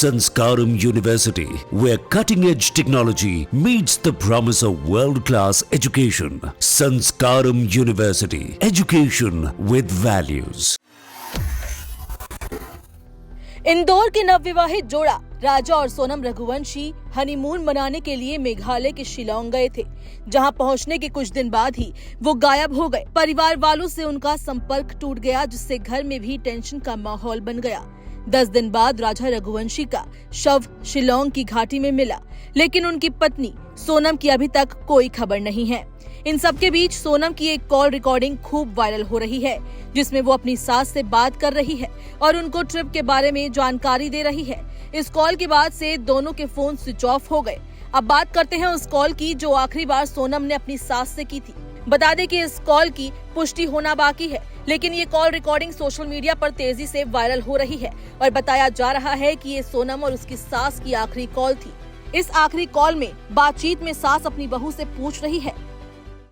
Sanskaram University, where cutting-edge technology meets the promise of world-class education. Sanskaram University, education with values. Indore के नवविवाहित जोड़ा राजा और Sonam Raghuvanshi honeymoon मनाने के लिए मेघालय के शिलांग गए थे, जहां पहुंचने के कुछ दिन बाद ही वो गायब हो गए। परिवार वालों से उनका संपर्क टूट गया, जिससे घर में भी टेंशन का माहौल बन गया। 10 दिन बाद राजा रघुवंशी का शव शिलांग की घाटी में मिला, लेकिन उनकी पत्नी सोनम की अभी तक कोई खबर नहीं है। इन सब के बीच सोनम की एक कॉल रिकॉर्डिंग खूब वायरल हो रही है, जिसमें वो अपनी सास से बात कर रही है और उनको ट्रिप के बारे में जानकारी दे रही है। इस कॉल के बाद से दोनों के फोन स्विच ऑफ हो गए। अब बात करते हैं उस कॉल की जो आखिरी बार सोनम ने अपनी सास से की थी। बता दें कि इस कॉल की पुष्टि होना बाकी है, लेकिन ये कॉल रिकॉर्डिंग सोशल मीडिया पर तेजी से वायरल हो रही है और बताया जा रहा है कि ये सोनम और उसकी सास की आखिरी कॉल थी। इस आखिरी कॉल में बातचीत में सास अपनी बहू से पूछ रही है,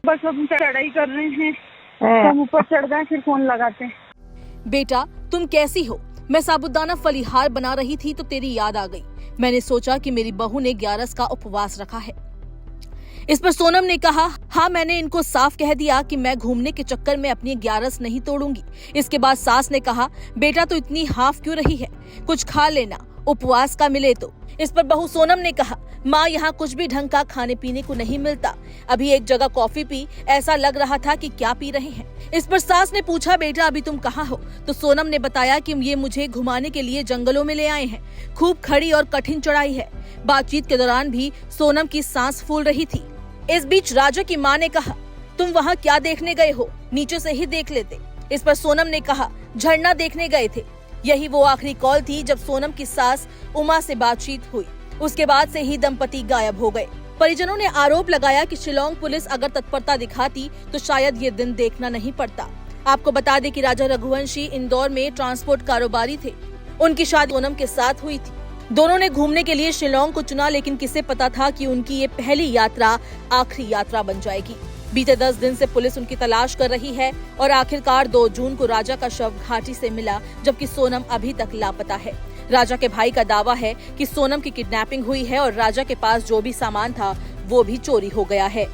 बस हम चढ़ाई कर रहे हैं, हम ऊपर चढ़ गए फिर फोन लगाते हैं। बेटा तुम कैसी हो? मैं साबूदाना फलिहार बना रही थी तो तेरी याद आ गई। मैंने सोचा कि मेरी बहू ने 11 का उपवास रखा है। इस पर सोनम ने कहा, हाँ मैंने इनको साफ कह दिया कि मैं घूमने के चक्कर में अपनी 11 नहीं तोड़ूंगी। इसके बाद सास ने कहा, बेटा तो इतनी हाफ क्यों रही है, कुछ खा लेना, उपवास का मिले तो। इस पर बहू सोनम ने कहा, माँ यहाँ कुछ भी ढंग का खाने पीने को नहीं मिलता। अभी एक जगह कॉफी पी, ऐसा लग रहा था कि क्या पी रहे हैं। इस पर सास ने पूछा, बेटा अभी तुम कहाँ हो? तो सोनम ने बताया कि ये मुझे घुमाने के लिए जंगलों में ले आए हैं। खूब खड़ी और कठिन चढ़ाई है। बातचीत के दौरान भी सोनम की सांस फूल रही थी। इस बीच राजा की माँ ने कहा, तुम वहाँ क्या देखने गए हो, नीचे से ही देख लेते। इस पर सोनम ने कहा, झरना देखने गए थे। यही वो आखिरी कॉल थी जब सोनम की सास उमा से बातचीत हुई। उसके बाद से ही दंपति गायब हो गए। परिजनों ने आरोप लगाया कि शिलांग पुलिस अगर तत्परता दिखाती तो शायद ये दिन देखना नहीं पड़ता। आपको बता दें कि राजा रघुवंशी इंदौर में ट्रांसपोर्ट कारोबारी थे। उनकी शादी सोनम के साथ हुई थी। दोनों ने घूमने के लिए शिलांग को चुना, लेकिन किसे पता था कि उनकी ये पहली यात्रा आखिरी यात्रा बन जाएगी। बीते 10 दिन से पुलिस उनकी तलाश कर रही है और आखिरकार 2 जून को राजा का शव घाटी से मिला, जबकि सोनम अभी तक लापता है। राजा के भाई का दावा है कि सोनम की किडनैपिंग हुई है और राजा के पास जो भी सामान था वो भी चोरी हो गया है।